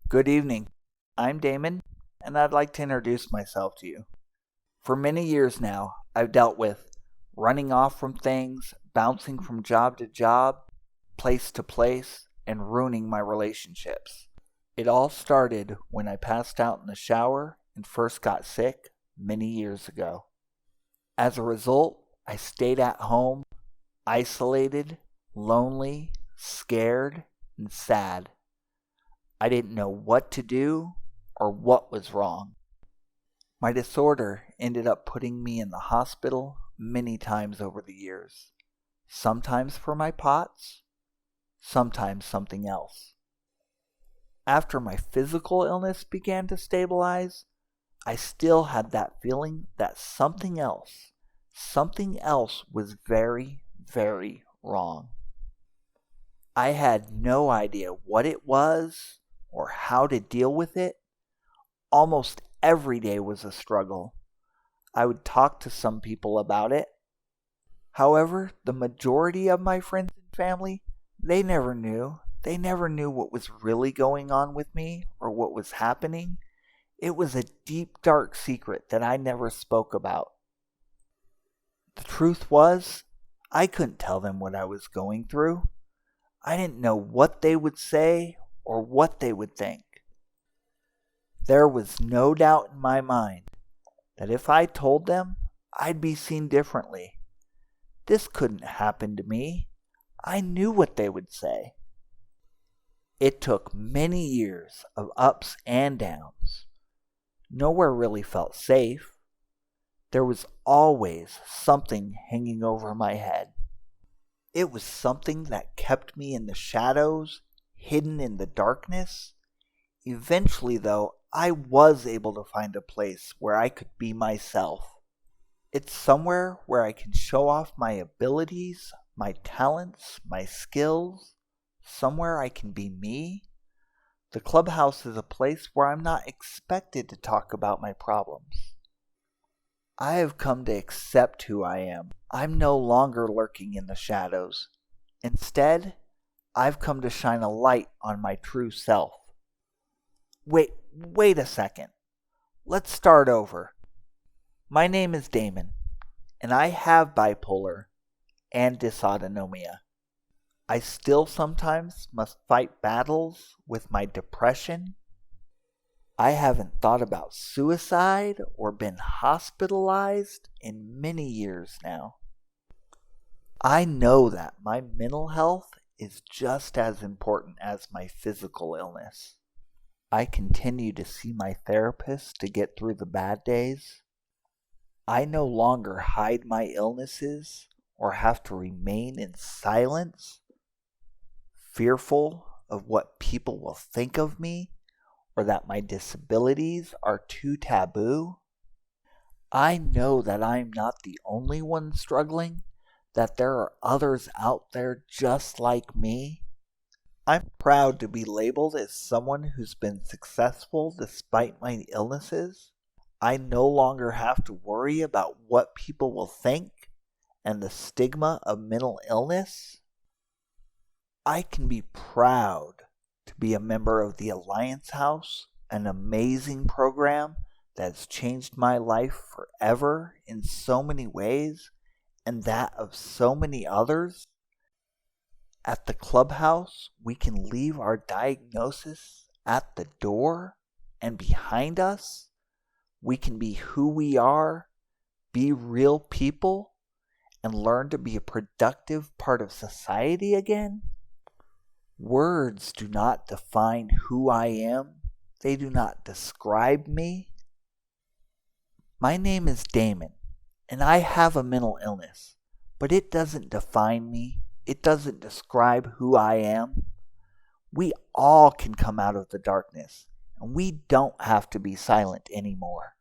Good evening. I'm Damon, and I'd like to introduce myself to you. For many years now, I've dealt with running off from things, bouncing from job to job, place to place, and ruining my relationships. It all started when I passed out in the shower and first got sick many years ago. As a result, I stayed at home, isolated, lonely, scared, and sad. I didn't know what to do or what was wrong. My disorder ended up putting me in the hospital many times over the years. Sometimes for my POTS, sometimes something else. After my physical illness began to stabilize, I still had that feeling that something else was very, very wrong. I had no idea what it was or how to deal with it. Almost every day was a struggle. I would talk to some people about it. However, the majority of my friends and family, they never knew. They never knew what was really going on with me or what was happening. It was a deep, dark secret that I never spoke about. The truth was, I couldn't tell them what I was going through. I didn't know what they would say or what they would think. There was no doubt in my mind that if I told them, I'd be seen differently. This couldn't happen to me. I knew what they would say. It took many years of ups and downs. Nowhere really felt safe. There was always something hanging over my head. It was something that kept me in the shadows, hidden in the darkness. Eventually, though, I was able to find a place where I could be myself. It's somewhere where I can show off my abilities, my talents, my skills. Somewhere I can be me. The clubhouse is a place where I'm not expected to talk about my problems. I have come to accept who I am. I'm no longer lurking in the shadows. Instead, I've come to shine a light on my true self. Wait a second. Let's start over. My name is Damon, and I have bipolar and dysautonomia. I still sometimes must fight battles with my depression. I haven't thought about suicide or been hospitalized in many years now. I know that my mental health is just as important as my physical illness. I continue to see my therapist to get through the bad days. I no longer hide my illnesses or have to remain in silence, fearful of what people will think of me or that my disabilities are too taboo. I know that I'm not the only one struggling, that there are others out there just like me. I'm proud to be labeled as someone who's been successful despite my illnesses. I no longer have to worry about what people will think and the stigma of mental illness. I can be proud to be a member of the Alliance House, an amazing program that's changed my life forever in so many ways, and that of so many others. At the clubhouse, we can leave our diagnosis at the door and behind us. We can be who we are, be real people, and learn to be a productive part of society again. Words do not define who I am. They do not describe me. My name is Damon, and I have a mental illness, but it doesn't define me. It doesn't describe who I am. We all can come out of the darkness, and we don't have to be silent anymore.